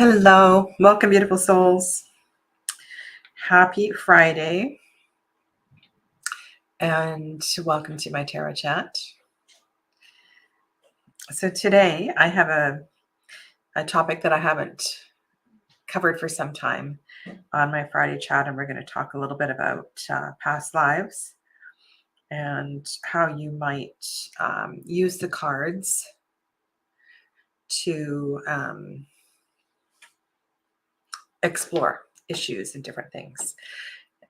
Hello, welcome, beautiful souls. Happy Friday, and welcome to my tarot chat. So today I have a topic that I haven't covered for some time on my Friday chat, and we're going to talk a little bit about past lives and how you might use the cards to explore issues and different things.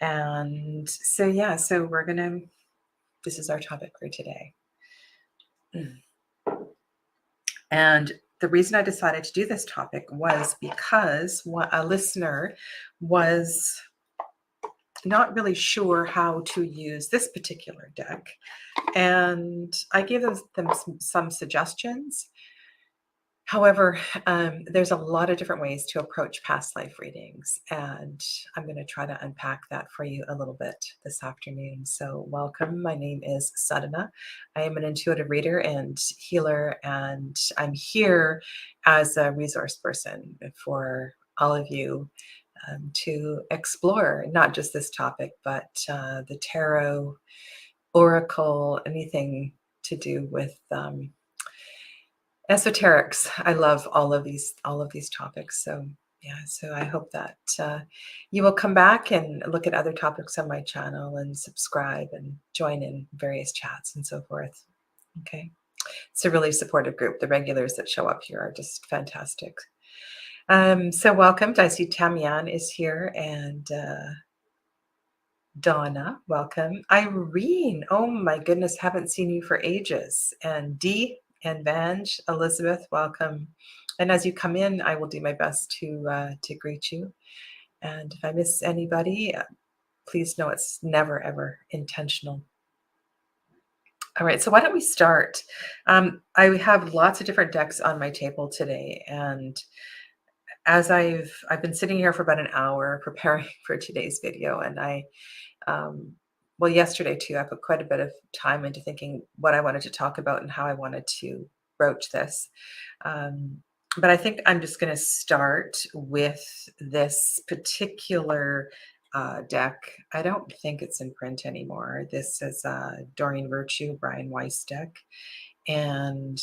And so, yeah, so this is our topic for today. And the reason I decided to do this topic was because a listener was not really sure how to use this particular deck. And I gave them some suggestions. However, there's a lot of different ways to approach past life readings, and I'm going to try to unpack that for you a little bit this afternoon. So welcome. My name is Sadhana. I am an intuitive reader and healer, and I'm here as a resource person for all of you to explore not just this topic, but the tarot, oracle, anything to do with esoterics. I love all of these topics. So yeah, so I hope that you will come back and look at other topics on my channel and subscribe and join in various chats and so forth. Okay, it's a really supportive group. The regulars that show up here are just fantastic. So welcome. I see Tamian is here, and Donna, welcome. Irene, oh my goodness, haven't seen you for ages. And Dee and Vange, Elizabeth, welcome. And as you come in, I will do my best to greet you. And if I miss anybody, please know it's never, ever intentional. All right, so why don't we start? I have lots of different decks on my table today, and as I've been sitting here for about an hour preparing for today's video, and well, yesterday too, I put quite a bit of time into thinking what I wanted to talk about and how I wanted to broach this. But I think I'm just going to start with this particular deck. I don't think it's in print anymore. This is Doreen Virtue, Brian Weiss deck. And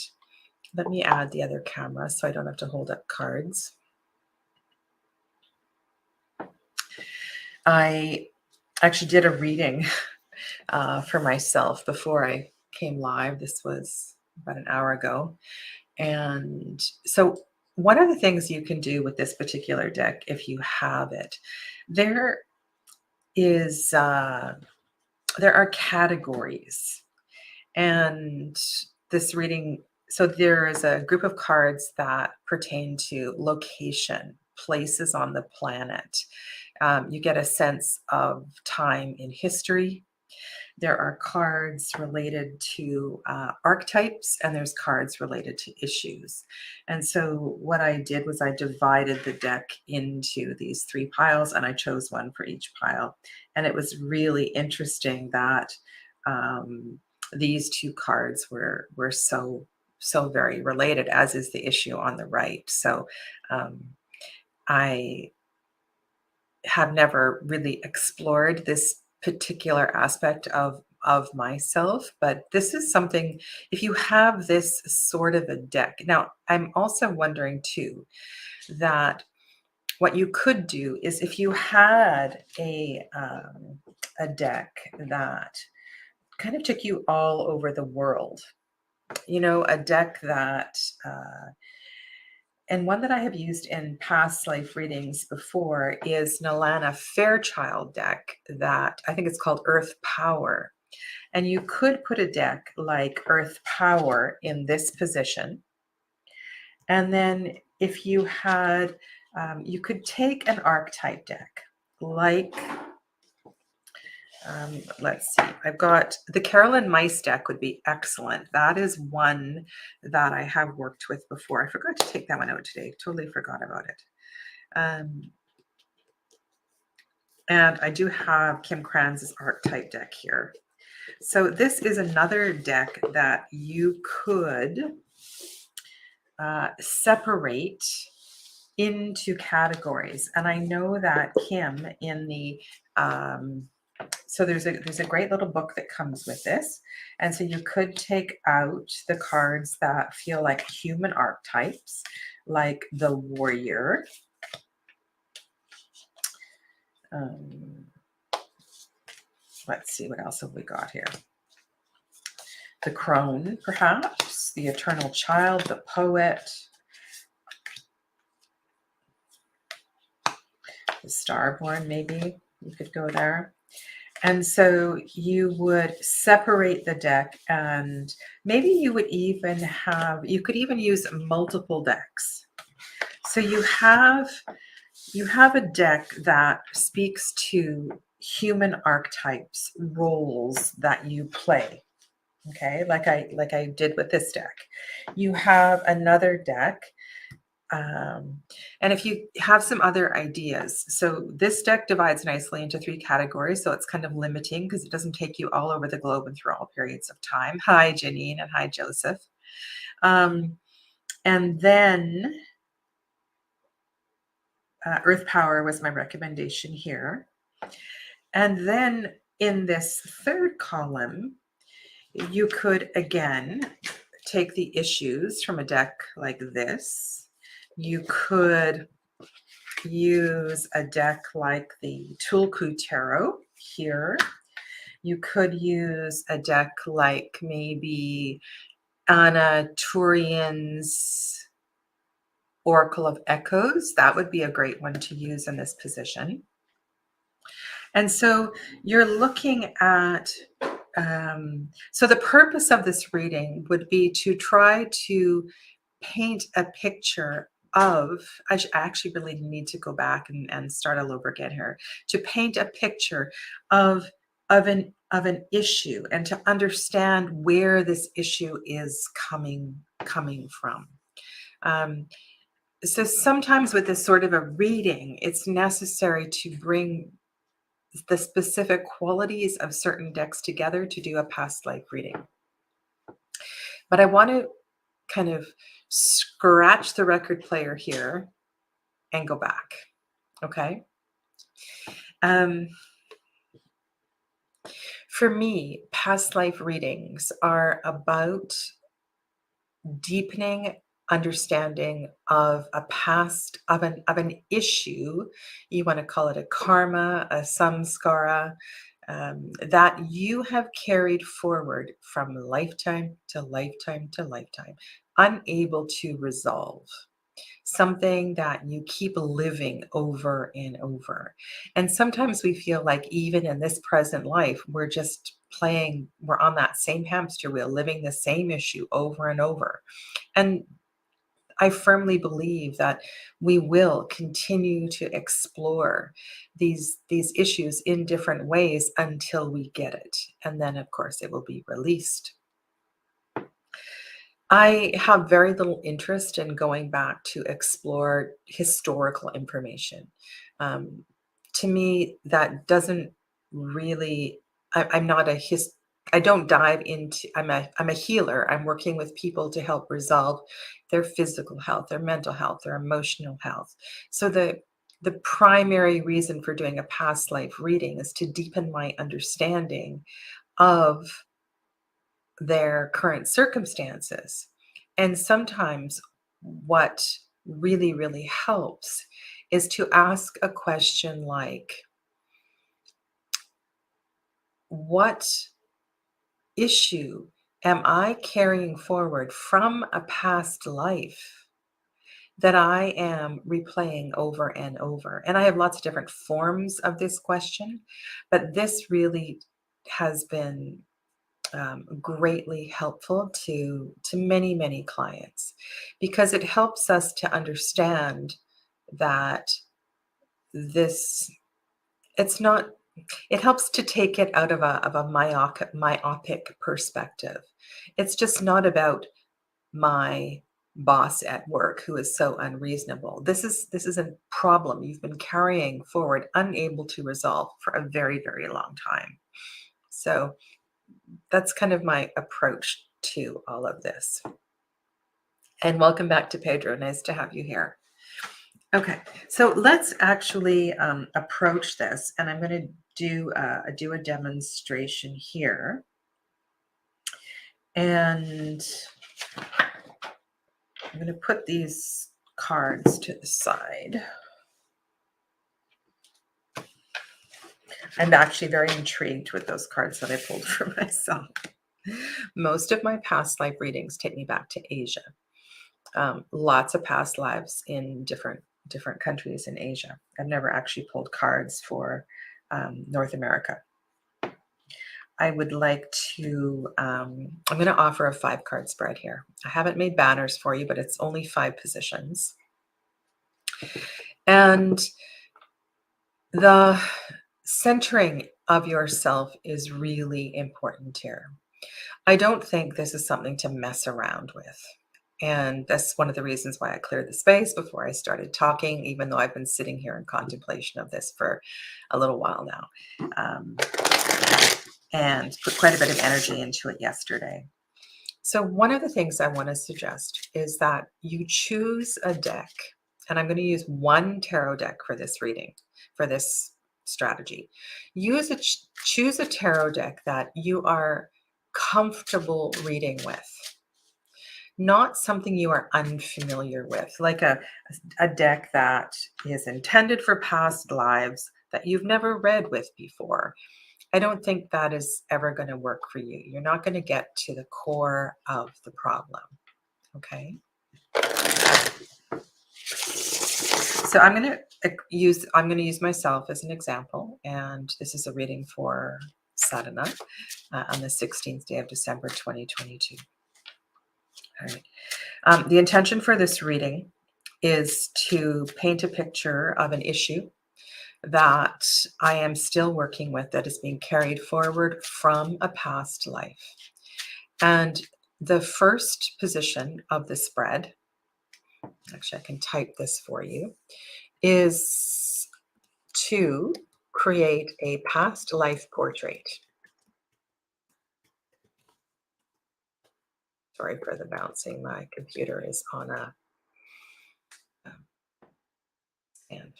let me add the other camera so I don't have to hold up cards. I actually did a reading for myself before I came live. This was about an hour ago. And so one of the things you can do with this particular deck, if you have it, there are categories. And this reading, so there is a group of cards that pertain to location, places on the planet. You get a sense of time in history. There are cards related to archetypes, and there's cards related to issues. And so what I did was I divided the deck into these three piles, and I chose one for each pile. And it was really interesting that these two cards were so very related, as is the issue on the right. So I have never really explored this particular aspect of myself, but this is something, if you have this sort of a deck. Now, I'm also wondering too that what you could do is, if you had a deck that kind of took you all over the world, a deck that and one that I have used in past life readings before is Nalana Fairchild deck that I think it's called Earth Power. And you could put a deck like Earth Power in this position. And then if you had, you could take an archetype deck like, let's see, I've got the Carolyn Mice deck would be excellent. That is one that I have worked with before. I forgot to take that one out today. Totally forgot about it. And I do have Kim Kranz's archetype deck here. So this is another deck that you could separate into categories. And I know that Kim in the so there's a great little book that comes with this. And so you could take out the cards that feel like human archetypes, like the warrior. Let's see, what else have we got here? The crone, perhaps, the eternal child, the poet, the starborn, maybe you could go there. And so you would separate the deck, and maybe you would even have, you could even use multiple decks. So you have a deck that speaks to human archetypes, roles that you play. Okay, like I did with this deck. You have another deck. And if you have some other ideas, so this deck divides nicely into 3 categories, so it's kind of limiting because it doesn't take you all over the globe and through all periods of time. Hi, Janine, and hi, Joseph. And then Earth Power was my recommendation here. And then in this third column, you could, again, take the issues from a deck like this. You could use a deck like the Tulku Tarot here. You could use a deck like maybe Anna Turian's Oracle of Echoes. That would be a great one to use in this position. And so you're looking at, so the purpose of this reading would be to try to paint a picture of, I actually really need to go back and start all over again here, to paint a picture of an issue and to understand where this issue is coming from. So sometimes with this sort of a reading, it's necessary to bring the specific qualities of certain decks together to do a past life reading. But I want to kind of scratch the record player here and go back. Okay. For me, past life readings are about deepening understanding of a past, of an issue. You want to call it a karma, a samskara, that you have carried forward from lifetime to lifetime to lifetime, unable to resolve. Something that you keep living over and over. And sometimes we feel like even in this present life, we're just playing, we're on that same hamster wheel, living the same issue over and over. And I firmly believe that we will continue to explore these issues in different ways until we get it. And then, of course, it will be released. I have very little interest in going back to explore historical information. To me, that doesn't really, I'm not a I don't dive into, I'm a healer. I'm working with people to help resolve their physical health, their mental health, their emotional health. So the primary reason for doing a past life reading is to deepen my understanding of their current circumstances. And sometimes what really, really helps is to ask a question like, what issue am I carrying forward from a past life that I am replaying over and over? And I have lots of different forms of this question, but this really has been greatly helpful to many clients, because it helps us to understand that this, it's not, it helps to take it out of a myopic perspective. It's just not about my boss at work who is so unreasonable. This is a problem you've been carrying forward, unable to resolve for a very, very long time. So that's kind of my approach to all of this. And welcome back to Pedro. Nice to have you here. Okay, so let's actually approach this, and I'm going to do a demonstration here, and I'm going to put these cards to the side. I'm actually very intrigued with those cards that I pulled for myself. Most of my past life readings take me back to Asia. Lots of past lives in different countries in Asia. I've never actually pulled cards for North America. I would like to, I'm going to offer a 5-card spread here. I haven't made banners for you, but it's only 5 positions. And the centering of yourself is really important here. I don't think this is something to mess around with. And that's one of the reasons why I cleared the space before I started talking, even though I've been sitting here in contemplation of this for a little while now, and put quite a bit of energy into it yesterday. So one of the things I want to suggest is that you choose a deck, and I'm going to use one tarot deck for this reading, for this strategy. Choose a tarot deck that you are comfortable reading with, not something you are unfamiliar with, like a deck that is intended for past lives that you've never read with before. I don't think that is ever going to work for you. You're not going to get to the core of the problem. Okay. So I'm going to use myself as an example, and this is a reading for Sadhana on the 16th day of December 2022. All right. The intention for this reading is to paint a picture of an issue that I am still working with, that is being carried forward from a past life. And the first position of the spread, actually I can type this for you, is to create a past life portrait. Sorry for the bouncing. My computer is on a stand.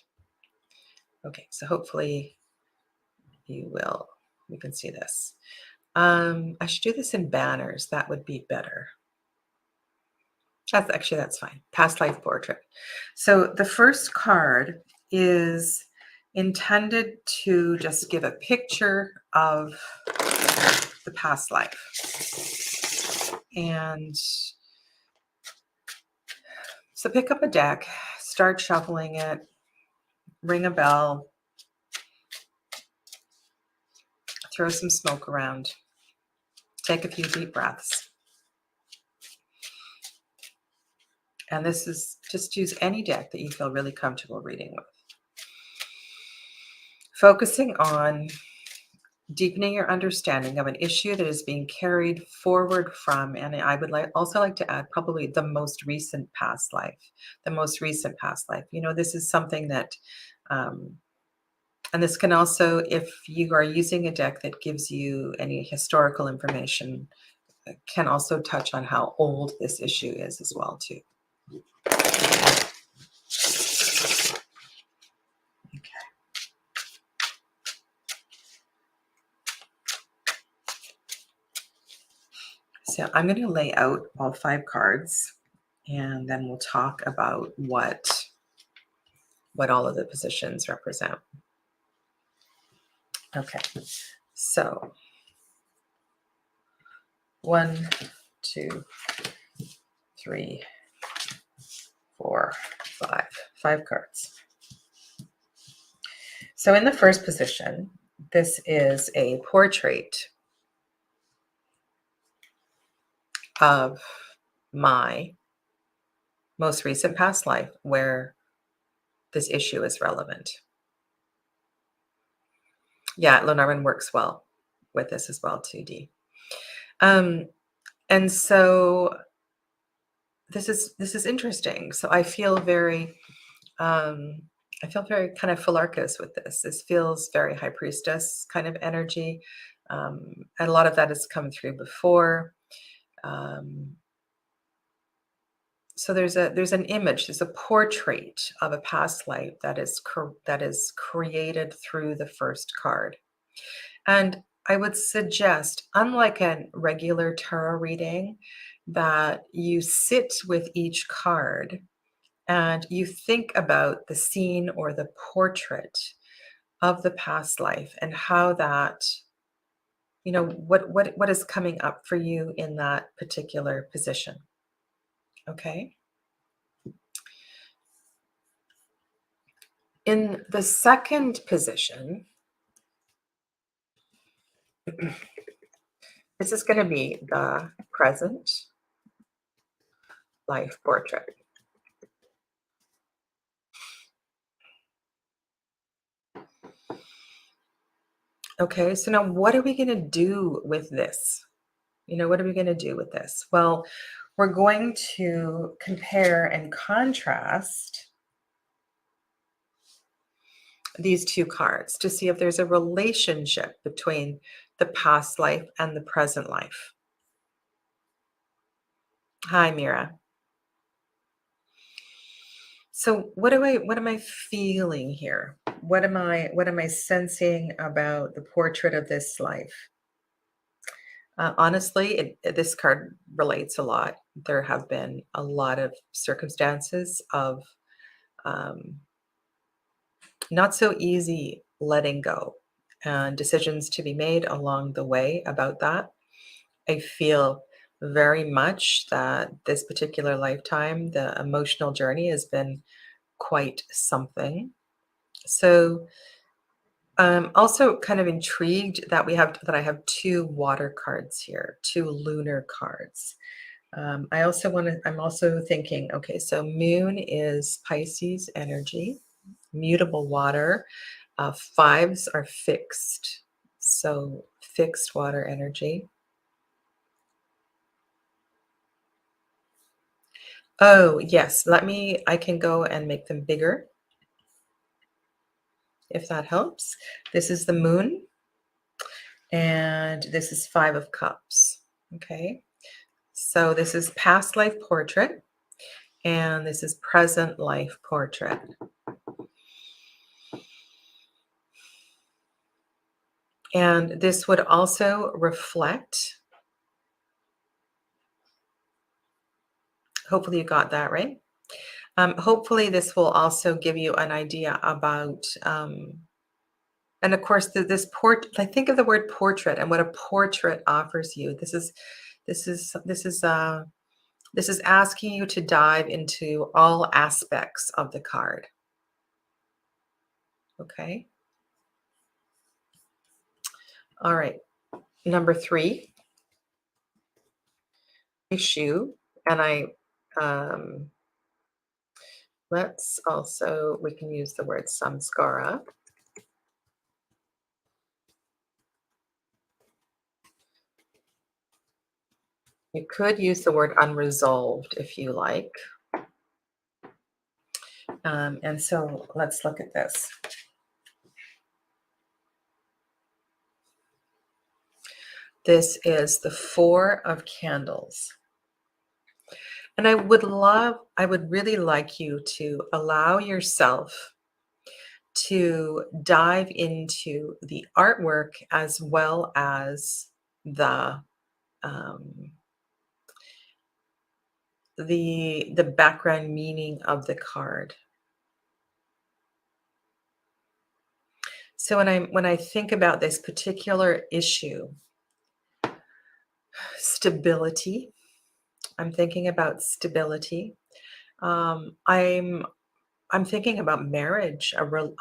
Okay, so hopefully you can see this. I should do this in banners. That would be better. That's fine. Past life portrait. So the first card is intended to just give a picture of the past life. And so pick up a deck, start shuffling it, ring a bell, throw some smoke around, take a few deep breaths. And this is just use any deck that you feel really comfortable reading with. Focusing on deepening your understanding of an issue that is being carried forward from, and I would also like to add probably the most recent past life. The most recent past life. You know, this is something that, and this can also, if you are using a deck that gives you any historical information, can also touch on how old this issue is as well too. So I'm going to lay out all 5 cards, and then we'll talk about what all of the positions represent. Okay, so 1, 2, 3, 4, 5. 5 cards. So in the first position, this is a portrait of my most recent past life where this issue is relevant. Yeah, Lenormand works well with this as well, 2D. And so this is interesting. So I feel very kind of Philarchus with this. This feels very High Priestess kind of energy. And a lot of that has come through before. So there's an image, there's a portrait of a past life that is created through the first card. And I would suggest, unlike a regular tarot reading, that you sit with each card and you think about the scene or the portrait of the past life and how that, what is coming up for you in that particular position. Okay. In the second position, this is going to be the present life portrait. Okay, so now what are we going to do with this? What are we going to do with this? Well, we're going to compare and contrast these two cards to see if there's a relationship between the past life and the present life. Hi, Mira. So what am I feeling here? What am I sensing about the portrait of this life? Honestly, this card relates a lot. There have been a lot of circumstances of um, not so easy letting go and decisions to be made along the way about that. I feel very much that this particular lifetime, the emotional journey has been quite something. So I'm also kind of intrigued that I have two water cards here, two lunar cards. I'm also thinking, okay, so moon is Pisces energy, mutable water. Fives are fixed, so fixed water energy. Oh, yes, I can go and make them bigger if that helps. This is the moon, and this is Five of Cups. Okay, so this is past life portrait, and this is present life portrait. And this would also reflect, hopefully you got that right. Hopefully this will also give you an idea about, and of course, I think of the word portrait and what a portrait offers you. This is, this is, uh, this is asking you to dive into all aspects of the card. Okay. All right. Number 3, issue, and um, we can use the word samskara. You could use the word unresolved if you like. And so let's look at this. This is the Four of Candles. And I would really like you to allow yourself to dive into the artwork as well as the um, the background meaning of the card. So when I think about this particular issue, stability, I'm thinking about stability. I'm thinking about marriage, what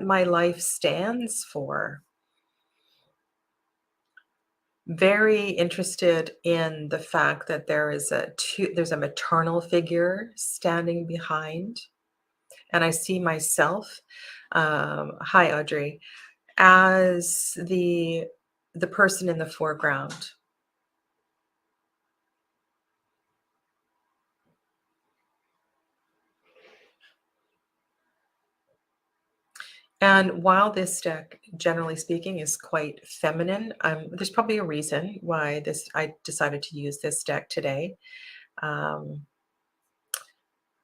my life stands for. Very interested in the fact that there's a maternal figure standing behind, and I see myself, hi Audrey, as the person in the foreground. And while this deck, generally speaking, is quite feminine, there's probably a reason why I decided to use this deck today. Um,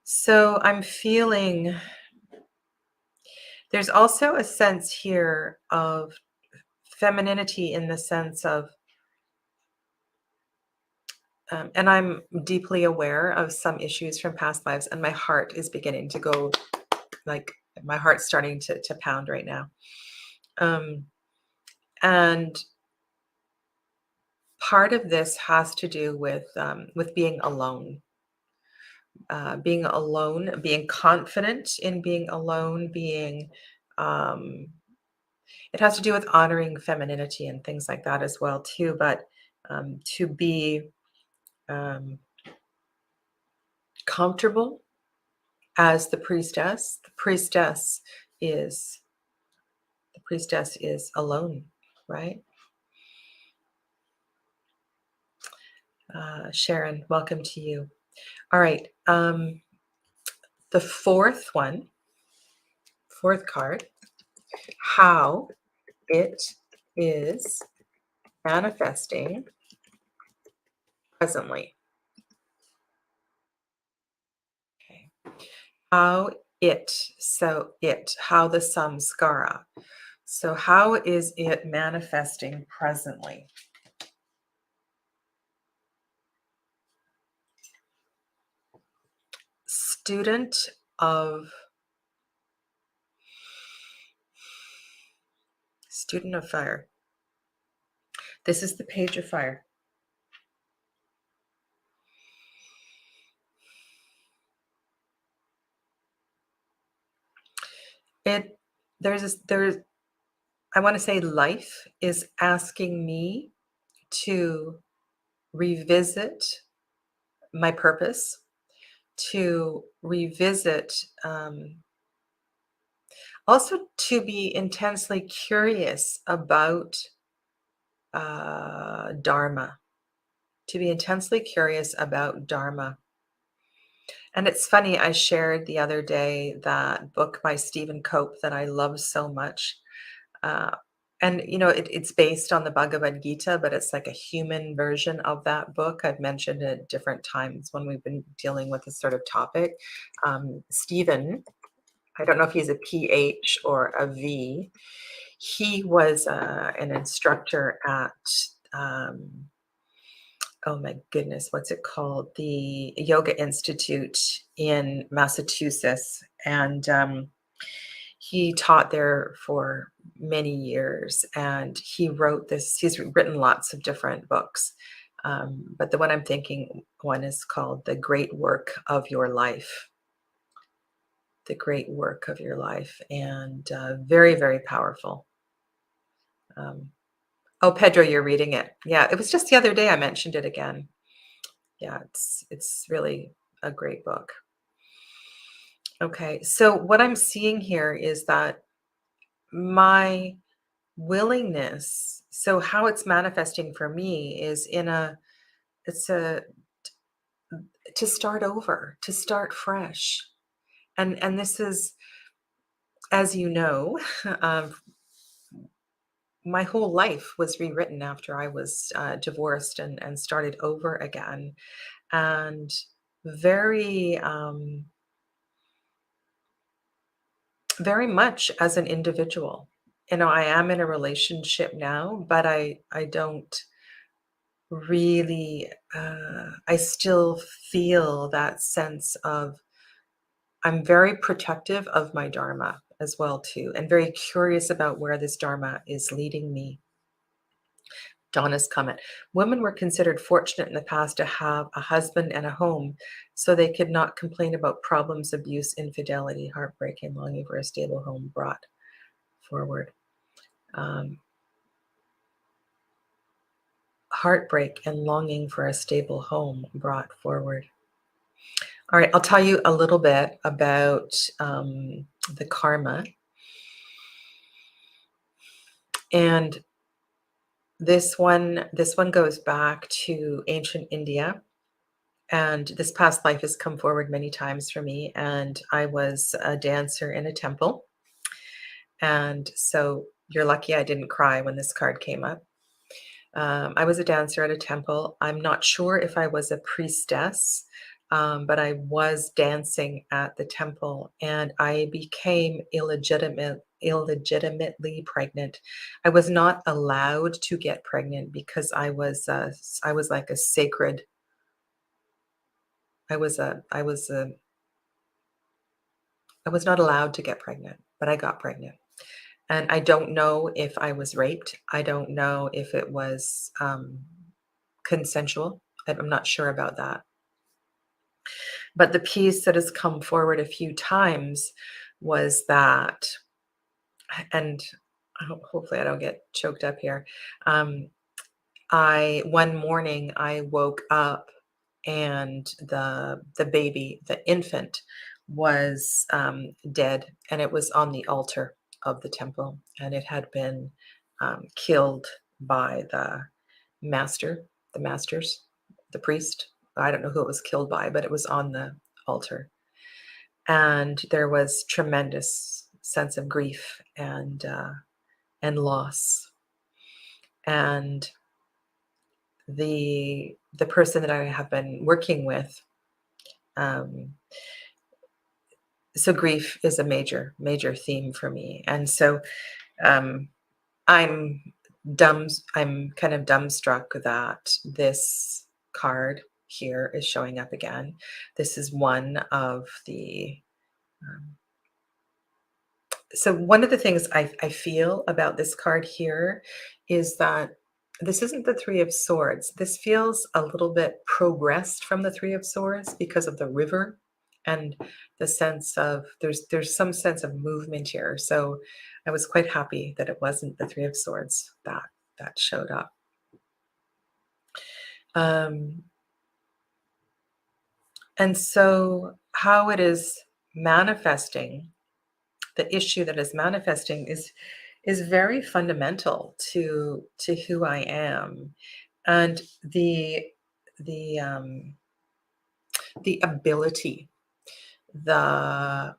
so I'm feeling there's also a sense here of femininity in the sense of, and I'm deeply aware of some issues from past lives, and my heart is beginning to go like my heart's starting to pound right now. Um, and part of this has to do with being alone, being confident in being alone, being um, it has to do with honoring femininity and things like that as well too. But to be um, comfortable as the is priestess is alone, right? Sharon, welcome to you. All right. The fourth card, how it is manifesting presently. Okay. How how the samskara. So, how is it manifesting presently? Student of fire. This is the page of fire. It there's I want to say life is asking me to revisit my purpose, to revisit, also to be intensely curious about Dharma, to be intensely curious about Dharma. And it's funny, I shared the other day that book by Stephen Cope that I love so much. Uh, and it's based on the Bhagavad Gita, but it's like a human version of that book. I've mentioned it at different times when we've been dealing with this sort of topic. Stephen, I don't know if he's a PH or a V. He was an instructor at, um, oh my goodness, what's it called? The Yoga Institute in Massachusetts. And he taught there for many years. And he's written lots of different books. But the one I'm thinking one is called The Great Work of Your Life. The Great Work of Your Life. And very, very powerful. Oh, Pedro, you're reading it. Yeah, it was just the other day I mentioned it again. Yeah, it's really a great book. Okay, so what I'm seeing here is that my willingness, so how it's manifesting for me is it's a to start over, to start fresh. And this is, as you know, um, my whole life was rewritten after I was divorced and started over again. And very, very much as an individual. I am in a relationship now, but I don't really, I still feel that sense of I'm very protective of my dharma as well too, and very curious about where this dharma is leading me. Donna's comment. Women were considered fortunate in the past to have a husband and a home, so they could not complain about problems, abuse, infidelity, heartbreak, and longing for a stable home brought forward. Um, Heartbreak and longing for a stable home brought forward. All right, I'll tell you a little bit about the karma. And this one goes back to ancient India. And this past life has come forward many times for me. And I was a dancer in a temple. And so you're lucky I didn't cry when this card came up. I was a dancer at a temple. I'm not sure if I was a priestess, but I was dancing at the temple, and I became illegitimately pregnant. I was not allowed to get pregnant because I was like a sacred. I was not allowed to get pregnant, but I got pregnant. And I don't know if I was raped. I don't know if it was consensual. I'm not sure about that. But the piece that has come forward a few times was that, and hopefully I don't get choked up here. Um, I one morning I woke up and the baby, the infant, was dead, and it was on the altar of the temple, and it had been killed by master, the masters, the priest. I don't know who it was killed by, but it was on the altar, and there was tremendous sense of grief and loss, and the person that I have been working with. Um, so grief is a major theme for me, and so um, I'm I'm kind of dumbstruck that this card here is showing up again. This is one of the um, so one of the things I feel about this card here is that this isn't the Three of Swords. This feels a little bit progressed from the Three of Swords because of the river and the sense of there's some sense of movement here. So I was quite happy that it wasn't the Three of Swords that showed up. Um, and so how it is manifesting, the issue that is manifesting is very fundamental to who I am, and the the ability, the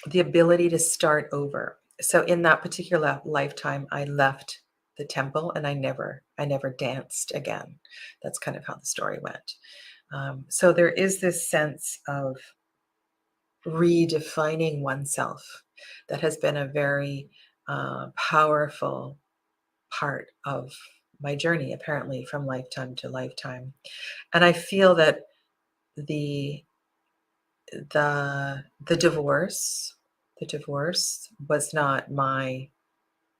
the ability to start over. So in that particular lifetime, I left the temple and I never danced again. That's kind of how the story went. So there is this sense of redefining oneself that has been a very powerful part of my journey, apparently from lifetime to lifetime. And I feel that the the divorce was not my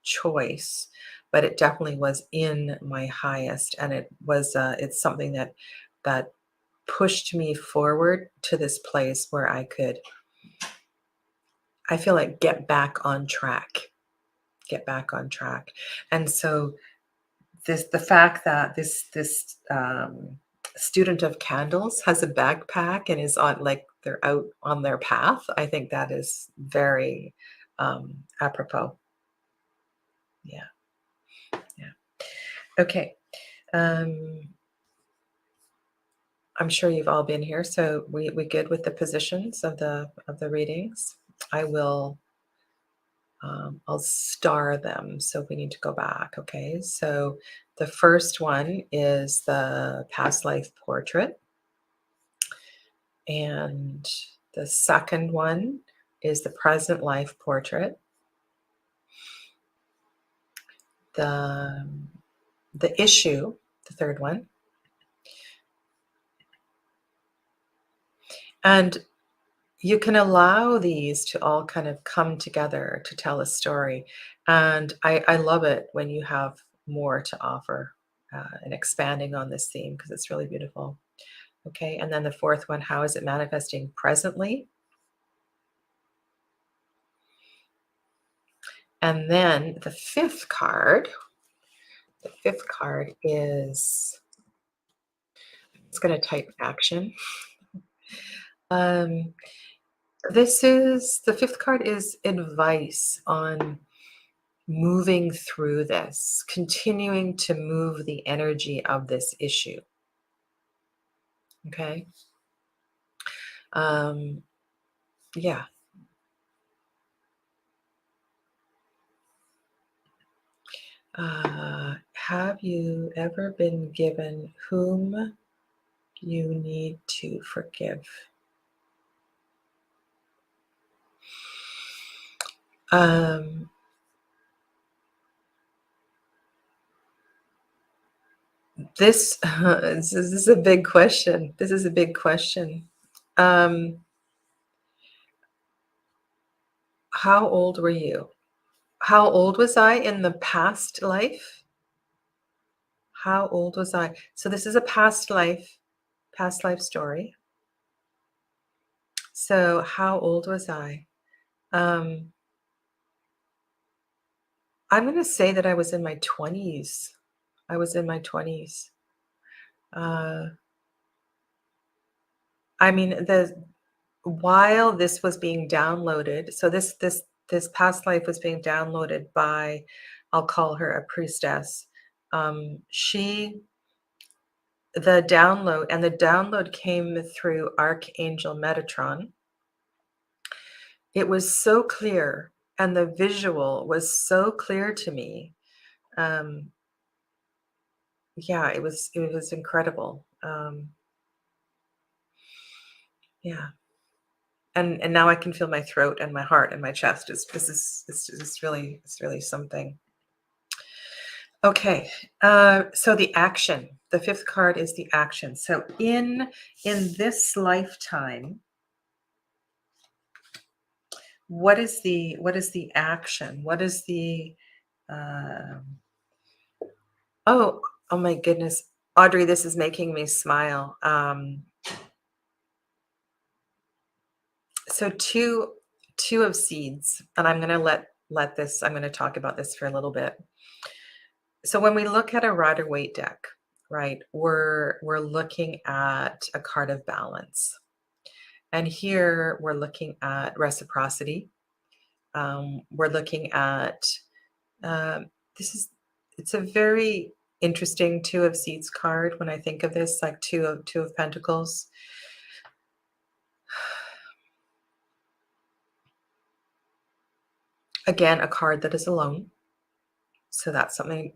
choice, but it definitely was in my highest, and it's something that pushed me forward to this place where I feel like get back on track. And so the fact that this student of candles has a backpack and is on, like, they're out on their path, I think that is very apropos. Yeah, yeah. Okay. Um, I'm sure you've all been here, so we good with the positions of the readings. I will I'll star them. So we need to go back. Okay. So the first one is the past life portrait. And the second one is the present life portrait. The, the issue, the third one. And you can allow these to all kind of come together to tell a story. And I love it when you have more to offer and expanding on this theme because it's really beautiful. Okay, and then the fourth one, how is it manifesting presently? And then the fifth card is, it's going to type action. Um, the fifth card is advice on moving through this, continuing to move the energy of this issue. Okay. Um, yeah. Have you ever been given whom you need to forgive? Um, this is a big question. This is a big question. Um, how old were you? How old was I in the past life? How old was I? So this is a past life story. So how old was I? Um, I'm going to say that I was in my 20s. I was in my 20s. Uh, I mean, the while this was being downloaded, so this past life was being downloaded by, I'll call her a priestess. She the download came through Archangel Metatron. It was so clear, and the visual was so clear to me. Um, yeah, it was incredible. Yeah, and now I can feel my throat and my heart and my chest. It's really something. Okay, so the action. The fifth card is the action. So in this lifetime, what is the action? What is the um oh oh my goodness, Audrey, this is making me smile. So two of seeds, and I'm going to let this. I'm going to talk about this for a little bit. So when we look at a Rider-Waite deck, right, we're looking at a card of balance. And here we're looking at reciprocity. We're looking at this is it's a very interesting Two of Seeds card when I think of this, like two of Pentacles. Again, a card that is alone. So that's something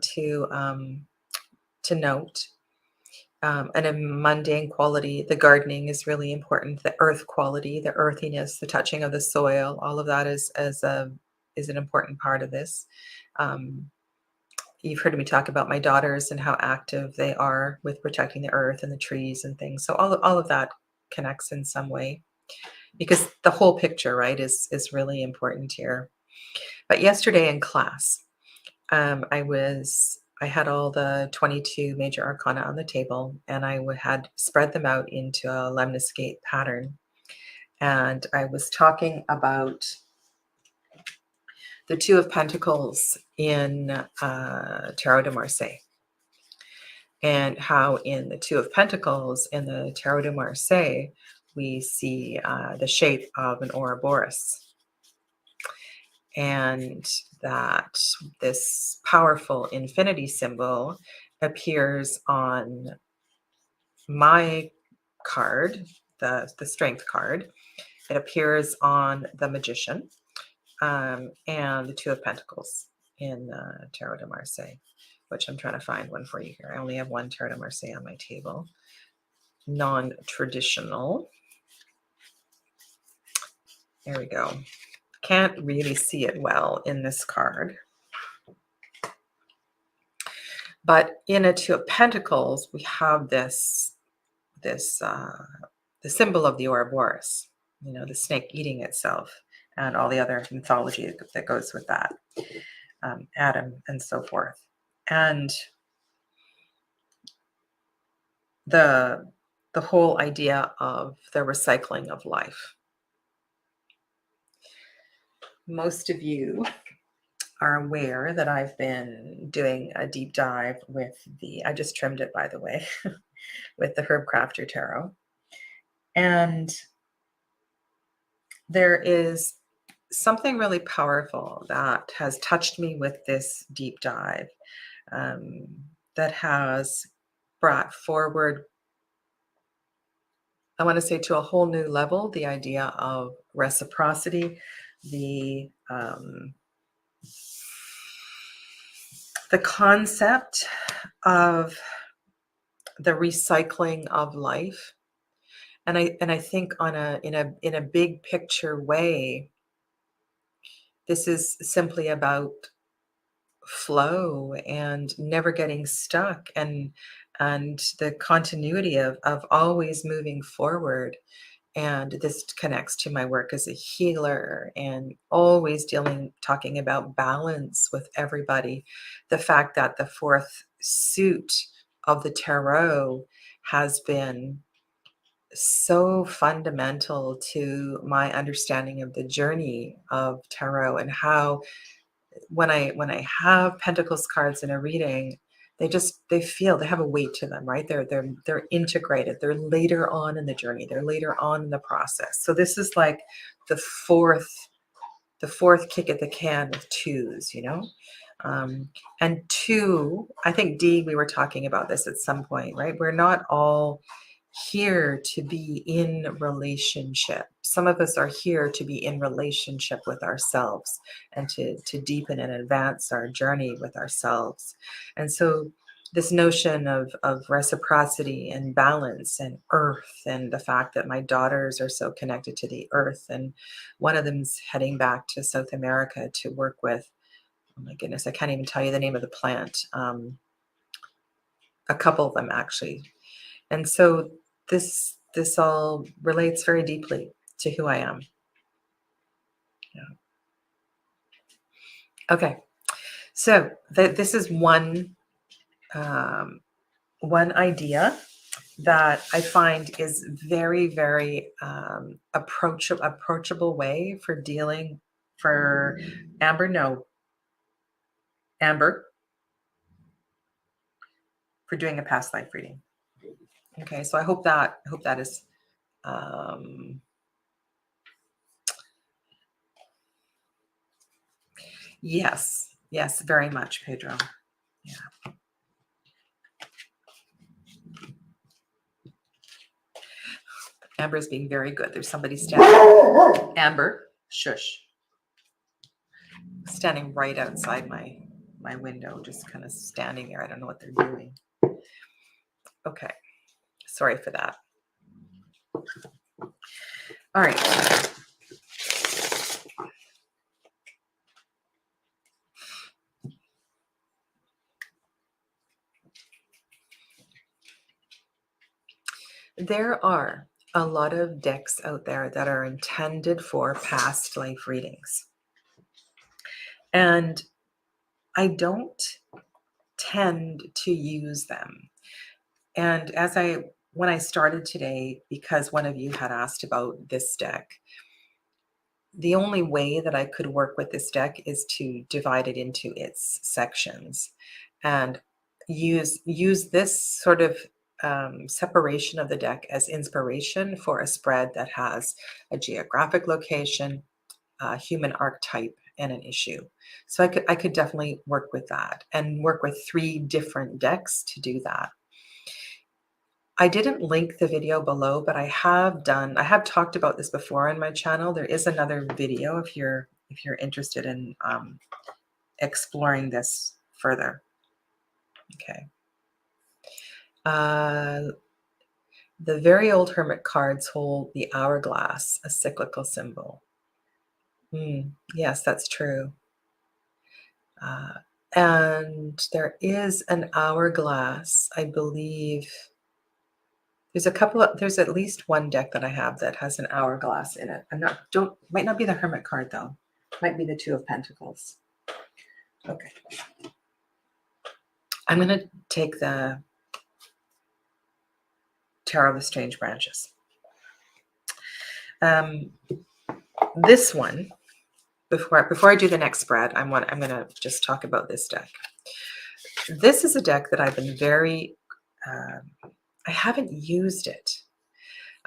to note. And a mundane quality. The gardening is really important. The earth quality, the earthiness, the touching of the soil, all of that is an important part of this. Um, you've heard me talk about my daughters and how active they are with protecting the earth and the trees and things. So all of that connects in some way, because the whole picture, right, is really important here. But yesterday in class, I had all the 22 major arcana on the table, and had spread them out into a lemniscate pattern. And I was talking about the Two of Pentacles in Tarot de Marseille, and how in the Two of Pentacles in the Tarot de Marseille, we see the shape of an Ouroboros. And that this powerful infinity symbol appears on my card, the strength card. It appears on the magician, and the Two of Pentacles in Tarot de Marseille, which I'm trying to find one for you here. I only have one Tarot de Marseille on my table. Non-traditional. There we go. Can't really see it well in this card. But in a Two of Pentacles, we have the symbol of the Ouroboros, the snake eating itself, and all the other mythology that goes with that, Adam and so forth. And the whole idea of the recycling of life. Most of you are aware that I've been doing a deep dive with I just trimmed it, by the way, with the Herb Crafter Tarot. And there is something really powerful that has touched me with this deep dive, that has brought forward, I want to say, to a whole new level, the idea of reciprocity, the the concept of the recycling of life. And I think in a big picture way, this is simply about flow and never getting stuck, and the continuity of always moving forward. And this connects to my work as a healer and always talking about balance with everybody. The fact that the fourth suit of the tarot has been so fundamental to my understanding of the journey of tarot, and how when I have Pentacles cards in a reading, they have a weight to them, right? They're integrated. They're later on in the journey. They're later on in the process. So this is like the fourth kick at the can with twos, um, and two. I think D, we were talking about this at some point, right? We're not all here to be in relationship. Some of us are here to be in relationship with ourselves, and to deepen and advance our journey with ourselves. And so this notion of reciprocity and balance and earth, and the fact that my daughters are so connected to the earth, and one of them's heading back to South America to work with, oh my goodness, I can't even tell you the name of the plant. A couple of them actually. And so this all relates very deeply to who I am. Yeah. Okay, so this is one idea that I find is very, very approachable way for dealing for Amber. No, Amber, for doing a past life reading. Okay, so I hope that is yes, very much, Pedro. Yeah. Amber's being very good. There's somebody standing. Amber, shush. Standing right outside my window, just kind of standing there. I don't know what they're doing. Okay, sorry for that. All right. There are a lot of decks out there that are intended for past life readings. And I don't tend to use them. And when I started today, because one of you had asked about this deck, the only way that I could work with this deck is to divide it into its sections and use this sort of separation of the deck as inspiration for a spread that has a geographic location, a human archetype, and an issue. So I could definitely work with that and work with 3 different decks to do that. I didn't link the video below, but I have talked about this before on my channel. There is another video if you're interested in exploring this further. Okay. The very old hermit cards hold the hourglass, a cyclical symbol. Yes, that's true. And there is an hourglass, I believe. There's at least one deck that I have that has an hourglass in it. Might not be the Hermit card though. Might be the Two of Pentacles. Okay. I'm going to take the Tarot of the Strange Branches. This one, before I do the next spread, I'm going to just talk about this deck. This is a deck that I've been I haven't used it.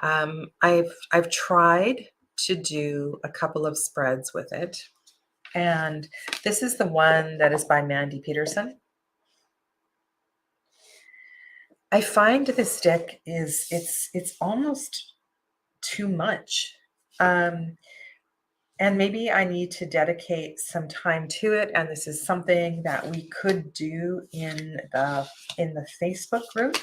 I've tried to do a couple of spreads with it, and this is the one that is by Mandy Peterson. I find this deck it's almost too much, and And maybe I need to dedicate some time to it. And this is something that we could do in the Facebook group.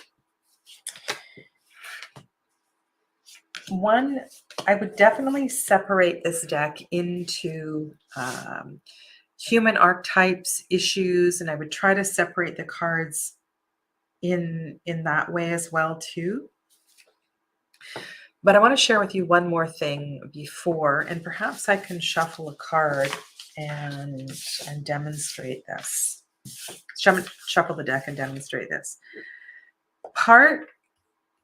One, I would definitely separate this deck into human archetypes, issues, and I would try to separate the cards in that way as well too. But I want to share with you one more thing before, and perhaps I can shuffle a card and demonstrate this. Shuffle the deck and demonstrate this.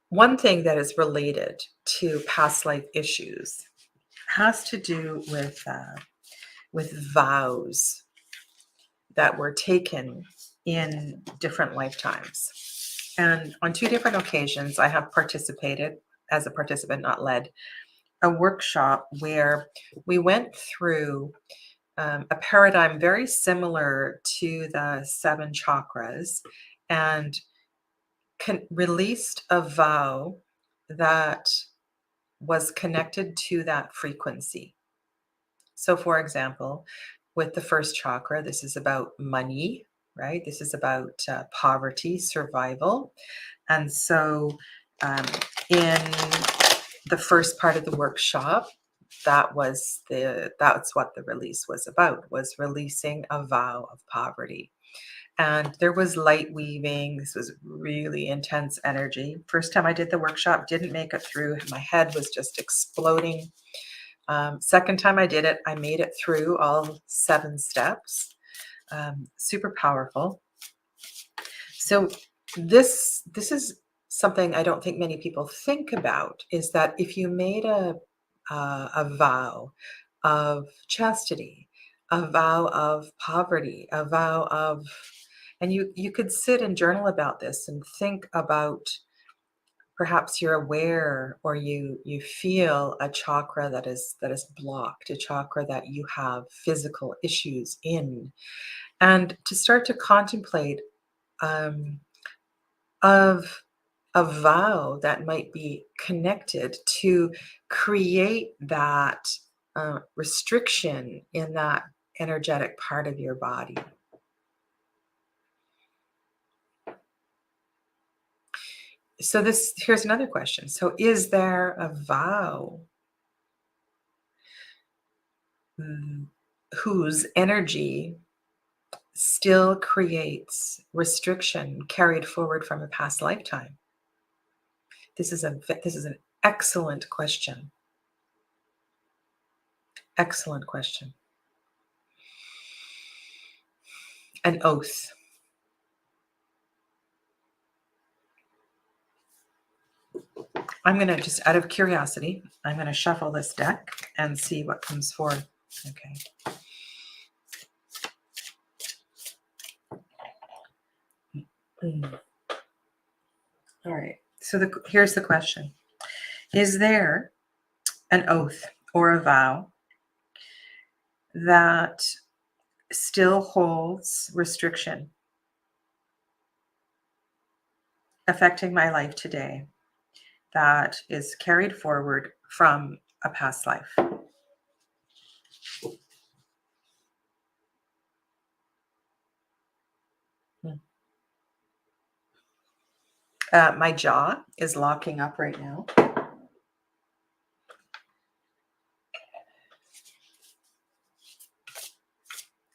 One thing that is related to past life issues has to do with vows that were taken in different lifetimes. And on 2 different occasions, I have participated as a participant, not led, a workshop where we went through a paradigm very similar to the 7 chakras and released a vow that was connected to that frequency. So, for example, with the first chakra, this is about money, right? This is about poverty, survival. And so, in the first part of the workshop, that's what the release was about, was releasing a vow of poverty. And there was light weaving. This was really intense energy. First time I did the workshop, didn't make it through. My head was just exploding. Second time I did it, I made it through all 7 steps. Super powerful. So this is something I don't think many people think about, is that if you made a vow of chastity, a vow of poverty, a vow of, and you could sit and journal about this and think about, perhaps you're aware or you feel a chakra that is blocked, a chakra that you have physical issues in, and to start to contemplate of a vow that might be connected to create that restriction in that energetic part of your body. So here's another question. So is there a vow whose energy still creates restriction carried forward from a past lifetime? This is an excellent question. Excellent question. An oath. I'm going to, just out of curiosity, I'm going to shuffle this deck and see what comes forward. Okay. All right. So here's the question. Is there an oath or a vow that still holds restriction affecting my life today, that is carried forward from a past life? My jaw is locking up right now.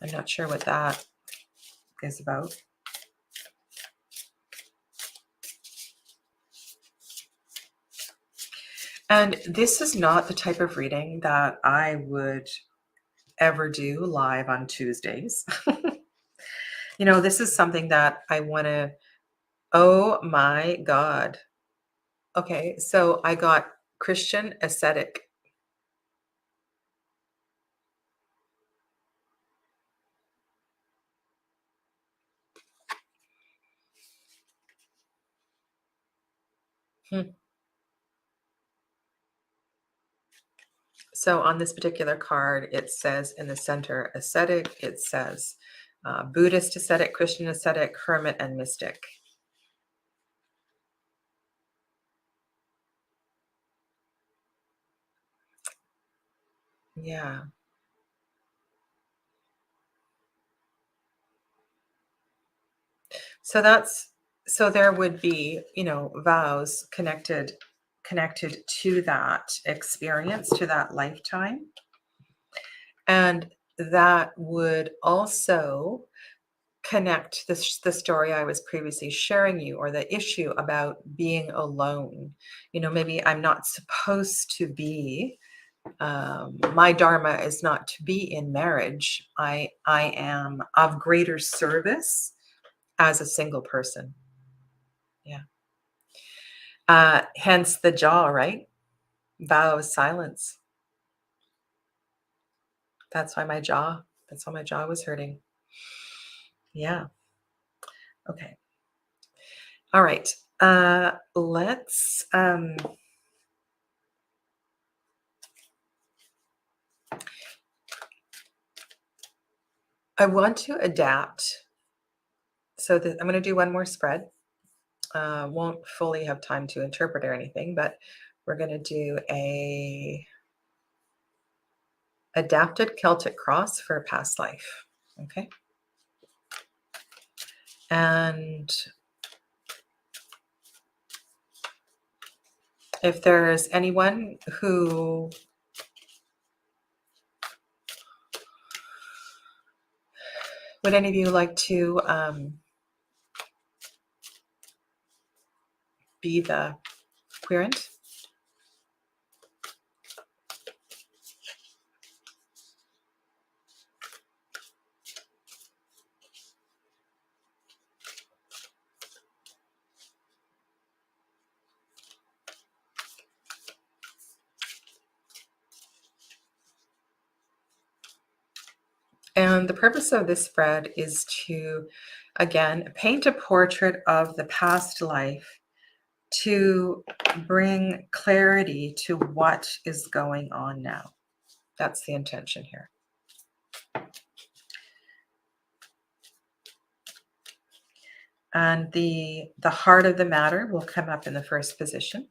I'm not sure what that is about. And this is not the type of reading that I would ever do live on Tuesdays. This is something that I want to, oh my God. Okay, so I got Christian ascetic. So on this particular card, it says in the center, ascetic. It says Buddhist ascetic, Christian ascetic, hermit, and mystic. Yeah. So there would be, vows connected to that experience, to that lifetime. And that would also connect the story I was previously sharing you, or the issue about being alone. Maybe I'm not supposed to be, my dharma is not to be in marriage. I am of greater service as a single person. Yeah. Hence the jaw, right? Vow of silence. That's why my jaw was hurting. Yeah. Okay. All right. Let's I want to adapt. So I'm going to do one more spread. Won't fully have time to interpret or anything, but we're going to do a adapted Celtic cross for a past life. Okay. And if there's anyone who would any of you like to be the querent? And the purpose of this spread is to, again, paint a portrait of the past life to bring clarity to what is going on now. That's the intention here. And the heart of the matter will come up in the first position.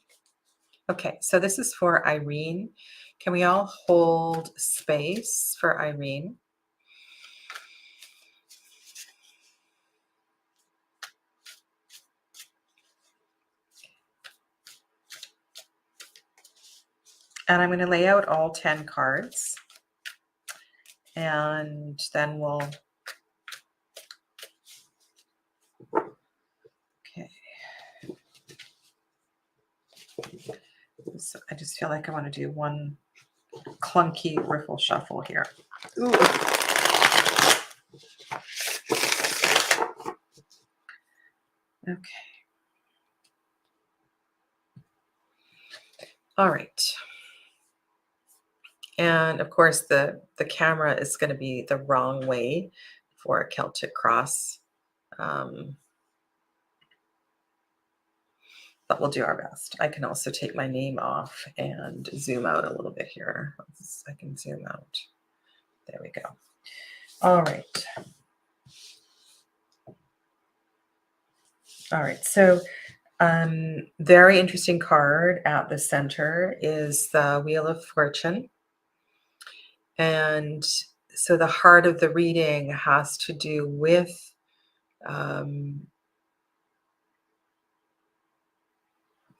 Okay, so this is for Irene. Can we all hold space for Irene? And I'm going to lay out all 10 cards. And then we'll... Okay. So I just feel like I want to do one clunky riffle shuffle here. Ooh. Okay. All right. And of course, the camera is going to be the wrong way for a Celtic cross. But we'll do our best. I can also take my name off and zoom out a little bit here. I can zoom out. There we go. All right. All right. So very interesting card at the center is the Wheel of Fortune. And so the heart of the reading has to do with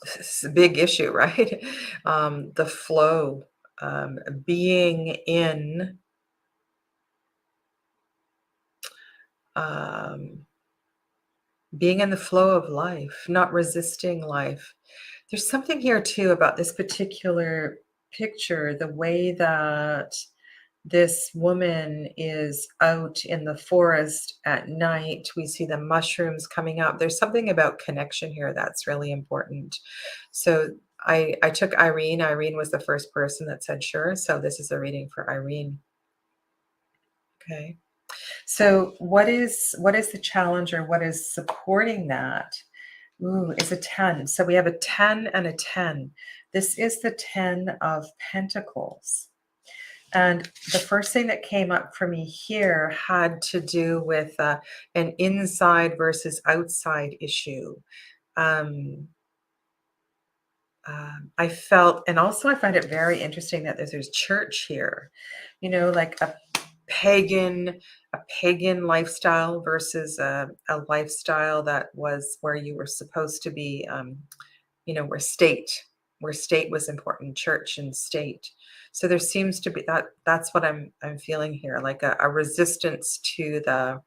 this is a big issue, right? The flow, being in the flow of life, not resisting life. There's something here too about this particular picture, the way that this woman is out in the forest at night. We see the mushrooms coming up. There's something about connection here that's really important. So I took Irene. Irene was the first person that said sure. So this is a reading for Irene. Okay. So what is the challenge, or what is supporting that? Ooh, is a 10. So we have a 10 and a 10. This is the 10 of Pentacles. And the first thing that came up for me here had to do with an inside versus outside issue. I felt, and also I find it very interesting that there's church here, like pagan a pagan lifestyle versus a lifestyle that was where you were supposed to be, where state was important, church and state. So there seems to be that's what I'm feeling here, like a resistance to the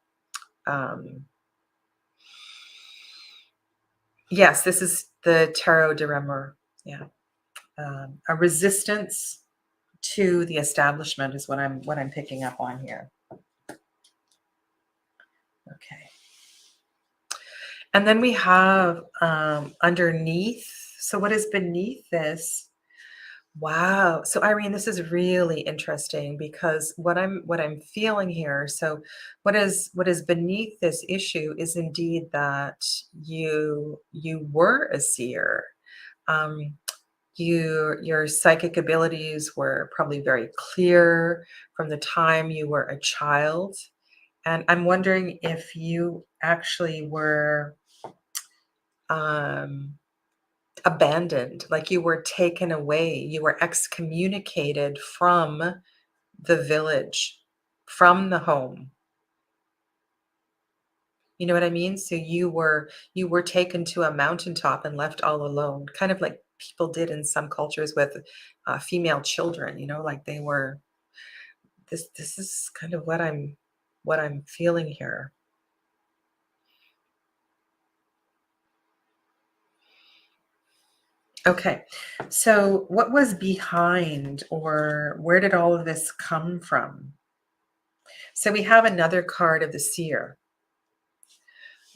yes, this is the tarot de Remor. Yeah. A resistance to the establishment is what I'm picking up on here. Okay. And then we have underneath. So what is beneath this? Wow. So Irene, this is really interesting because what I'm feeling here. So what is beneath this issue is indeed that you were a seer. Um, your psychic abilities were probably very clear from the time you were a child. And I'm wondering if you actually were um, abandoned, like you were taken away, you were excommunicated from the village, from the home. You know what I mean? So you were taken to a mountaintop and left all alone, kind of like people did in some cultures with female children. Like they were. This is kind of what I'm feeling here. Okay, so what was behind, or where did all of this come from? So we have another card of the seer.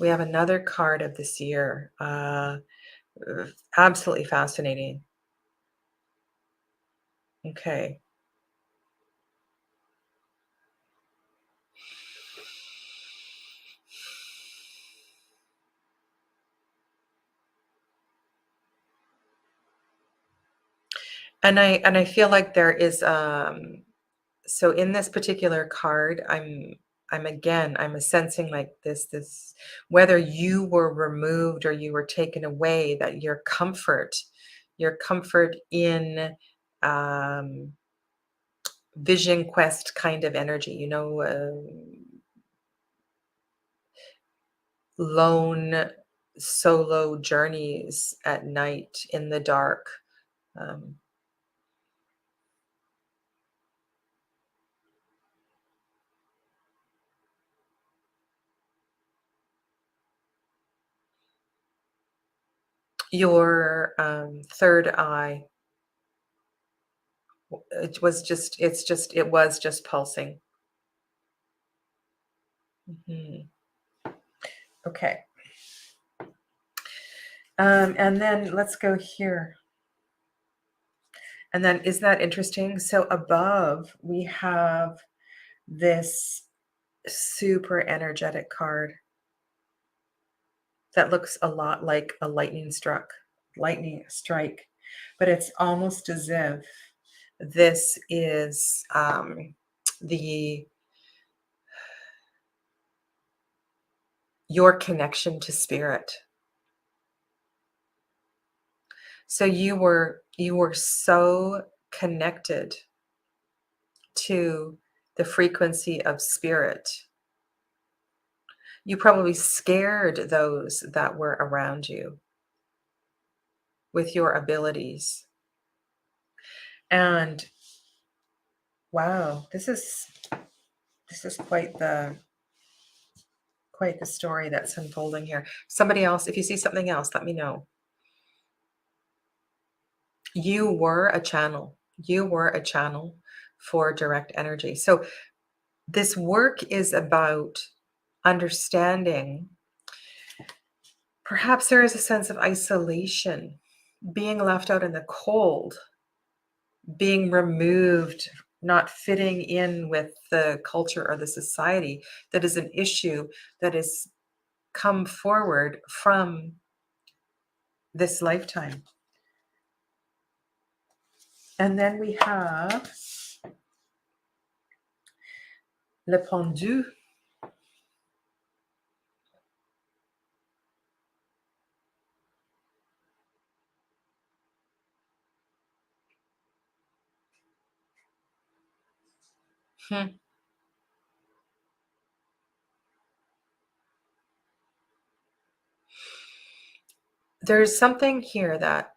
We have another card of the seer. Absolutely fascinating. Okay. And I feel like there is so in this particular card, I'm sensing like this whether you were removed or you were taken away, that your comfort in um vision quest kind of energy, lone solo journeys at night in the dark. Um, your third eye, it was just pulsing. Mhm. Okay. And then let's go here. And then isn't that interesting? So above we have this super energetic card that looks a lot like a lightning strike, but it's almost as if this is the your connection to spirit. So you were so connected to the frequency of spirit. You probably scared those that were around you with your abilities. And wow, this is quite the story that's unfolding here. Somebody else, if you see something else, let me know. You were a channel. You were a channel for direct energy. So this work is about understanding. Perhaps there is a sense of isolation, being left out in the cold, being removed, not fitting in with the culture or the society. That is an issue that has come forward from this lifetime. And then we have le pendu. Hmm. There's something here that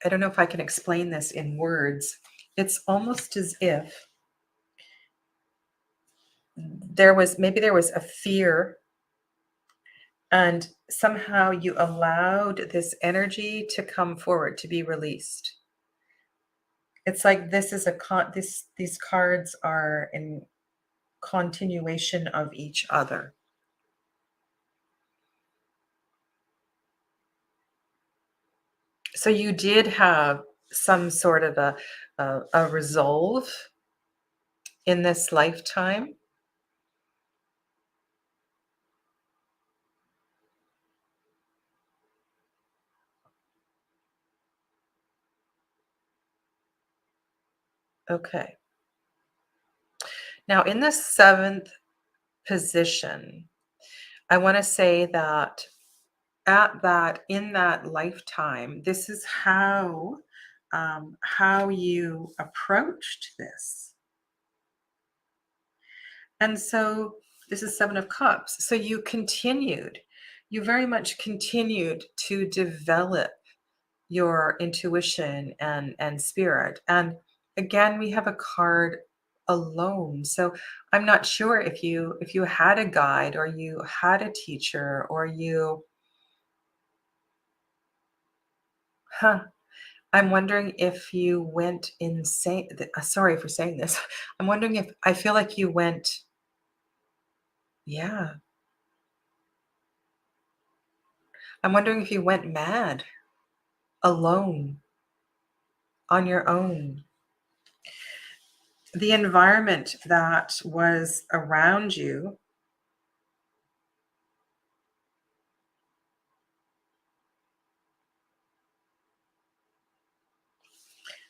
I don't know if I can explain this in words. It's almost as if there was a fear, and somehow you allowed this energy to come forward, to be released. It's like this is a these cards are in continuation of each other. So you did have some sort of a resolve in this lifetime. Okay. Now in the seventh position, I want to say that in that lifetime, this is how you approached this. And so this is Seven of Cups. So you very much continued to develop your intuition and spirit. And again, we have a card alone. So I'm not sure if you had a guide, or you had a teacher, or you huh. I'm wondering if you went insane. Sorry for saying this. I'm wondering if I feel like you went, yeah. I'm wondering if you went mad alone on your own. The environment that was around you.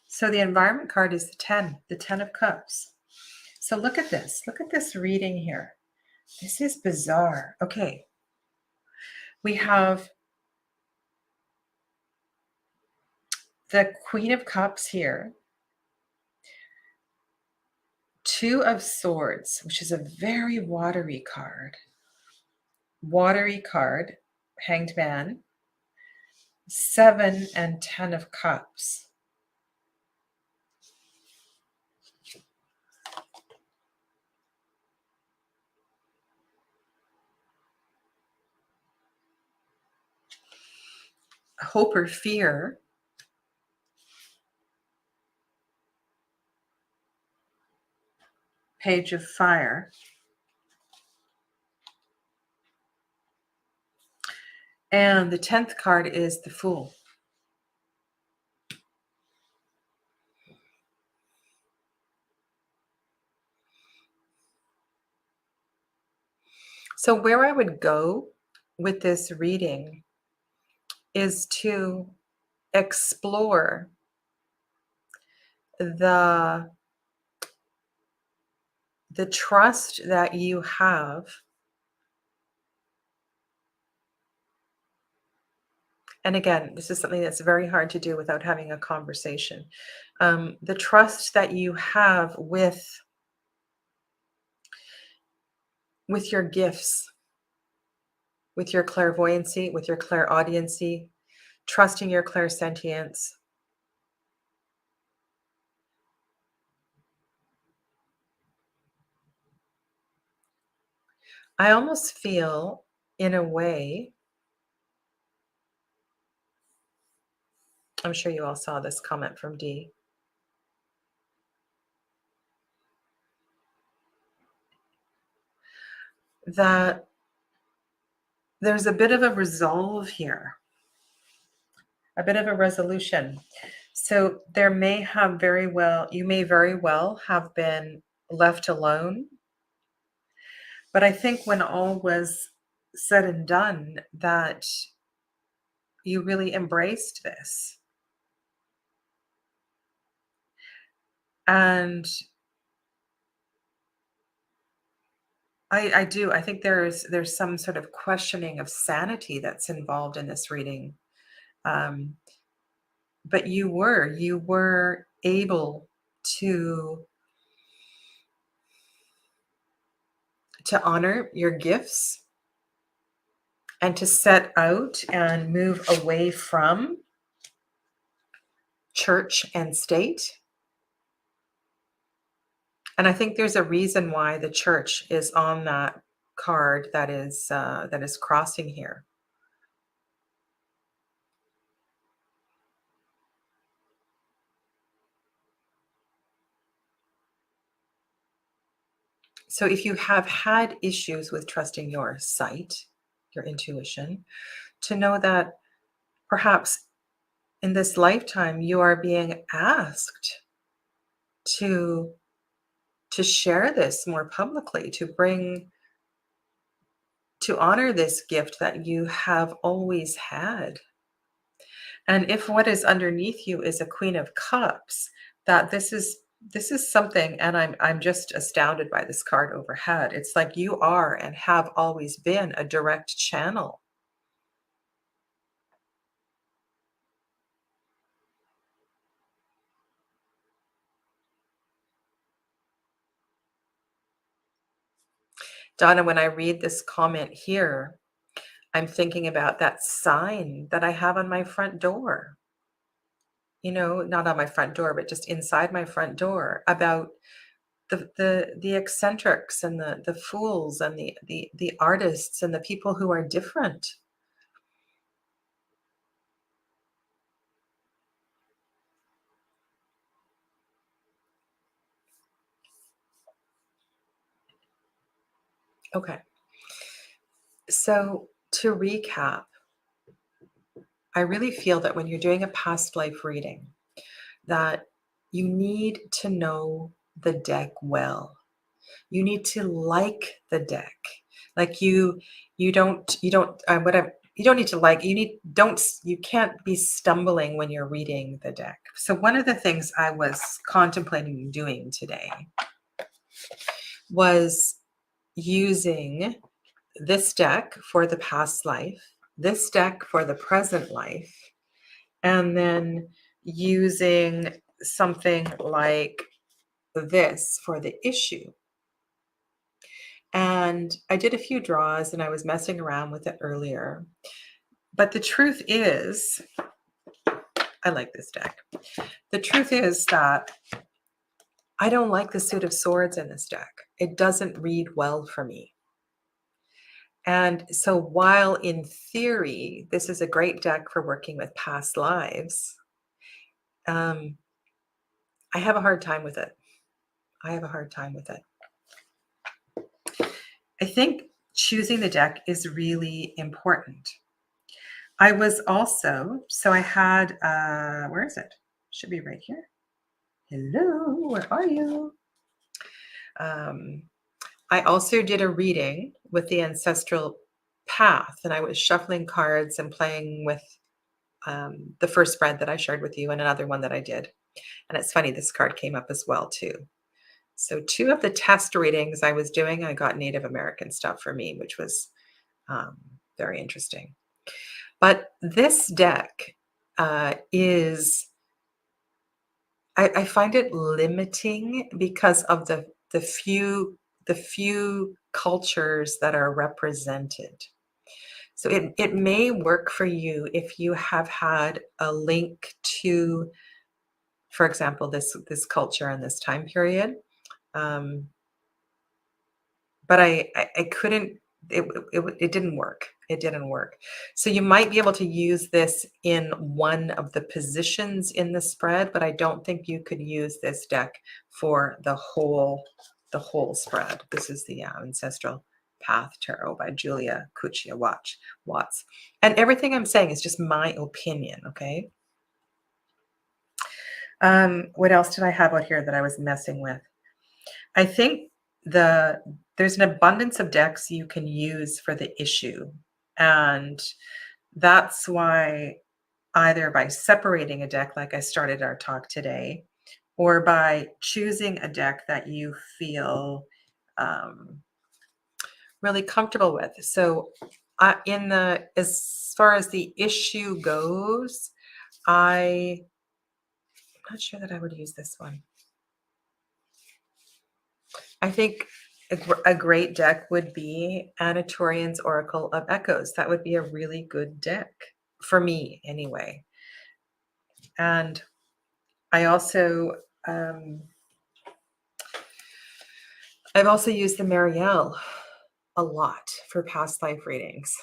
So the environment card is the 10 of Cups. So look at this. Look at this reading here. This is bizarre. Okay. We have the Queen of Cups here, Two of Swords, which is a very watery card. Hanged Man, 7 and 10 of Cups. Hope or Fear. Page of Fire. And the 10th card is the Fool. So where I would go with this reading is to explore the trust that you have. And again, this is something that's very hard to do without having a conversation. The trust that you have with your gifts, with your clairvoyancy, with your clairaudiency, trusting your clairsentience. I almost feel, in a way, I'm sure you all saw this comment from Dee, that there's a bit of a resolve here, a bit of a resolution. So you may very well have been left alone. But I think when all was said and done, that you really embraced this. And I do. I think there's some sort of questioning of sanity that's involved in this reading. Um, but you were able to honor your gifts and to set out and move away from church and state. And I think there's a reason why the church is on that card that is crossing here. So if you have had issues with trusting your sight, your intuition, to know that perhaps in this lifetime you are being asked to share this more publicly, to honor this gift that you have always had. And if what is underneath you is a Queen of Cups, that this is something, and I'm just astounded by this card overhead. It's like you are and have always been a direct channel. Donna, when I read this comment here, I'm thinking about that sign that I have on my front door. Not on my front door, but just inside my front door, about the eccentrics and the fools and the artists and the people who are different. Okay. So to recap, I really feel that when you're doing a past life reading, that you need to know the deck well. You need to like the deck. Like you don't whatever you don't need to like you can't be stumbling when you're reading the deck. So one of the things I was contemplating doing today was using this deck for the past life, this deck for the present life, and then using something like this for the issue. And I did a few draws and I was messing around with it earlier. But the truth is, I like this deck. The truth is that I don't like the Suit of Swords in this deck. It doesn't read well for me. And so while in theory, this is a great deck for working with past lives, I have a hard time with it. I have a hard time with it. I think choosing the deck is really important. I was also, so I had, where is it? Should be right here. Hello, where are you? I also did a reading with the ancestral path, and I was shuffling cards and playing with the first spread that I shared with you and another one that I did. And it's funny, this card came up as well too. So 2 of the test readings I was doing, I got Native American stuff for me, which was very interesting. But this deck is, I find it limiting because of the few cultures that are represented. So it may work for you if you have had a link to, for example, this culture and this time period. But I couldn't, it didn't work. It didn't work. So you might be able to use this in one of the positions in the spread, but I don't think you could use this deck for the whole spread. This is the Ancestral Path Tarot by Julia Kuchia Watts. And everything I'm saying is just my opinion, okay? What else did I have out here that I was messing with? I think there's an abundance of decks you can use for the issue. And that's why either by separating a deck like I started our talk today, or by choosing a deck that you feel really comfortable with. So as far as the issue goes, I'm not sure that I would use this one. I think A great deck would be Anatorian's Oracle of Echoes. That would be a really good deck for me anyway. And I also, I've also used the Marielle a lot for past life readings.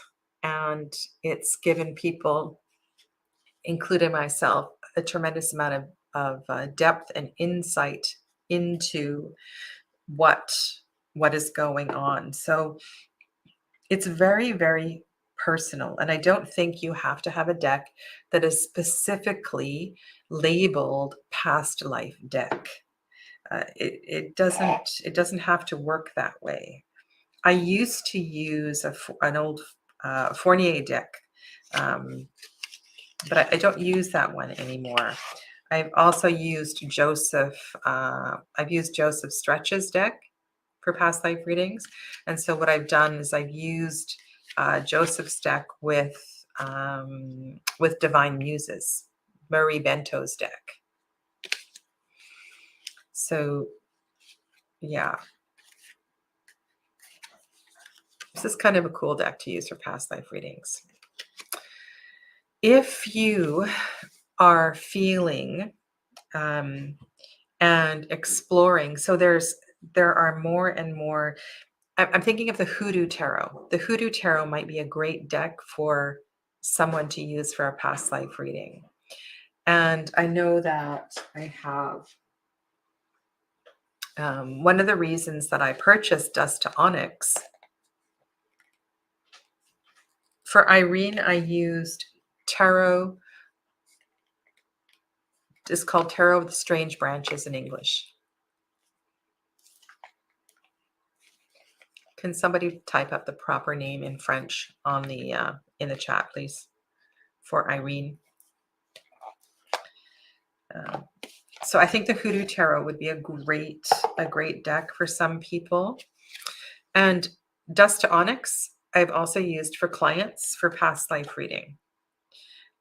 And it's given people, including myself, a tremendous amount of depth and insight into what is going on. So it's very, very personal. And I don't think you have to have a deck that is specifically labeled past life deck. It doesn't have to work that way. I used to use an old Fournier deck, but I don't use that one anymore. I've also used I've used Joseph Stretch's deck for past life readings. And so what I've done is I've used Joseph's deck with Divine Muses, Marie Bento's deck. So yeah, this is kind of a cool deck to use for past life readings. If you are feeling and exploring, so there are more and more. I'm thinking of the Hoodoo Tarot. The Hoodoo Tarot might be a great deck for someone to use for a past life reading. And I know that I have one of the reasons that I purchased Dust to Onyx. For Irene, I used Tarot. It's called Tarot of the Strange Branches in English. Can somebody type up the proper name in French on the in the chat, please, for Irene? So I think the Hoodoo Tarot would be a great deck for some people. And Dust to Onyx, I've also used for clients for past life reading.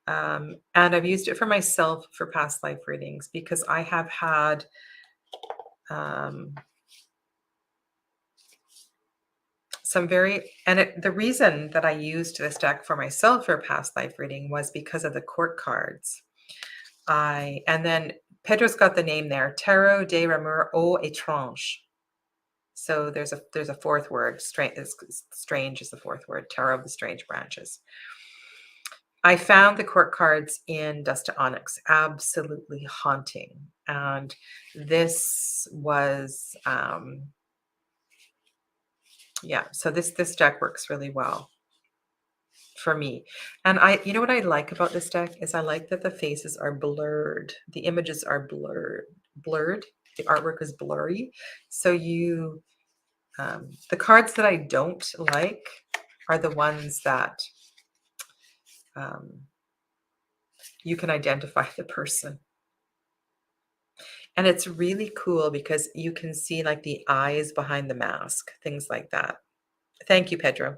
And I've used it for myself for past life readings because I have had the reason that I used this deck for myself for past life reading was because of the court cards. And then Pedro's got the name there, Tarot des Rameurs aux Étranges. So there's a fourth word. Strange is the fourth word. Tarot of the Strange Branches. I found the court cards in Dust to Onyx absolutely haunting, and this was So this deck works really well for me. And you know what I like about this deck is I like that the faces are blurred. The images are blurred. The artwork is blurry. So the cards that I don't like are the ones that you can identify the person. And it's really cool because you can see like the eyes behind the mask, things like that. Thank you, Pedro.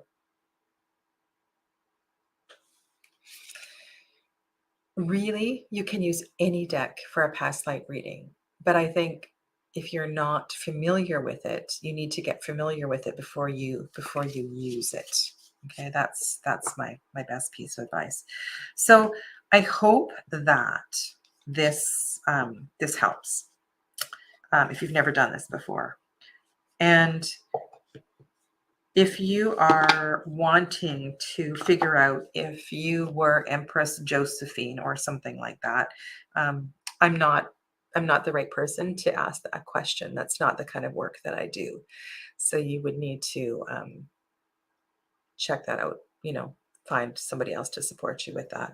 Really, you can use any deck for a past life reading. But I think if you're not familiar with it, you need to get familiar with it before you use it. Okay, that's my best piece of advice. So I hope that this helps if you've never done this before. And if you are wanting to figure out if you were Empress Josephine or something like that, I'm not the right person to ask that question. That's not the kind of work that I do. So you would need to check that out, find somebody else to support you with that.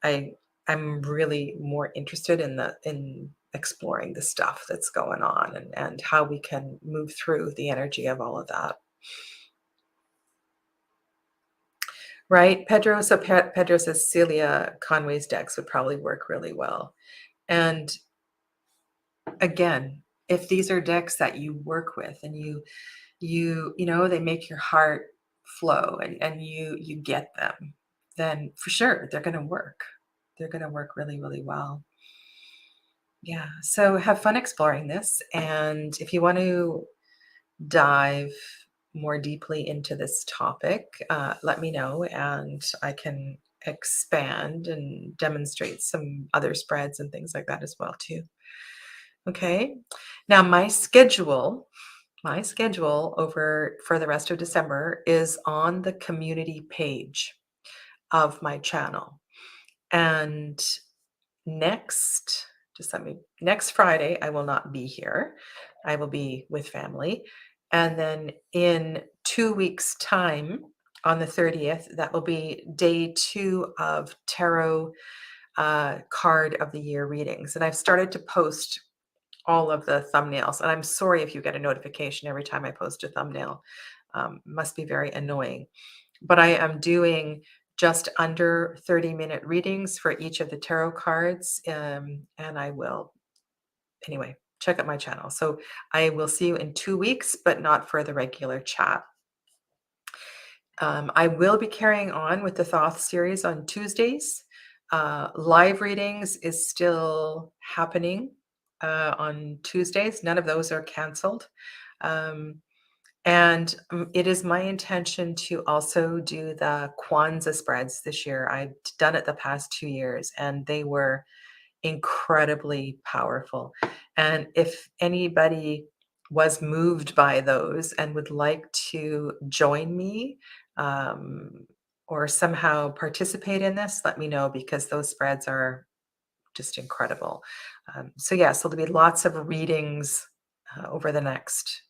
I'm really more interested in exploring the stuff that's going on and how we can move through the energy of all of that. Right, Pedro. So Pedro says Celia Conway's decks would probably work really well. And again, if these are decks that you work with and they make your heart flow and you get them, then for sure they're going to work. They're going to work really, really well. Yeah. So have fun exploring this. And if you want to dive more deeply into this topic, let me know and I can expand and demonstrate some other spreads and things like that as well too. Okay. Now my schedule over for the rest of December is on the community page of my channel. And next, next Friday, I will not be here. I will be with family. And then in 2 weeks' time, on the 30th, that will be day 2 of tarot card of the year readings. And I've started to post all of the thumbnails. And I'm sorry if you get a notification every time I post a thumbnail. Must be very annoying. But I am doing just under 30-minute readings for each of the tarot cards. And I will, anyway, check out my channel. So I will see you in 2 weeks, but not for the regular chat. I will be carrying on with the Thoth series on Tuesdays. Live readings is still happening on Tuesdays. None of those are canceled. And it is my intention to also do the Kwanzaa spreads this year. I've done it the past 2 years, and they were incredibly powerful. And if anybody was moved by those and would like to join me or somehow participate in this, let me know because those spreads are just incredible. So, yeah, so there'll be lots of readings over the next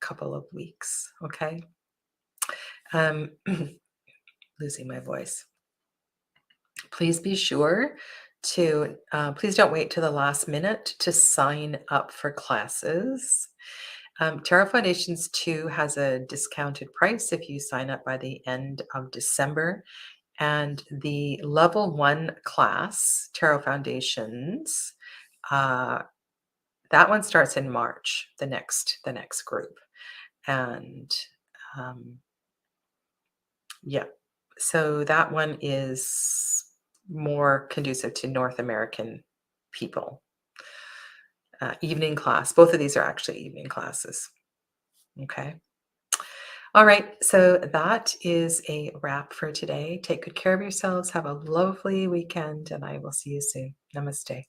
couple of weeks. Okay. Um, losing my voice. Please be sure to, please don't wait to the last minute to sign up for classes. Tarot Foundations 2 has a discounted price if you sign up by the end of December. And the level 1 class, Tarot Foundations, that one starts in March, the next group. And yeah, so that one is more conducive to North American people. Evening class. Both of these are actually evening classes. Okay. All right. So that is a wrap for today. Take good care of yourselves. Have a lovely weekend, and I will see you soon. Namaste.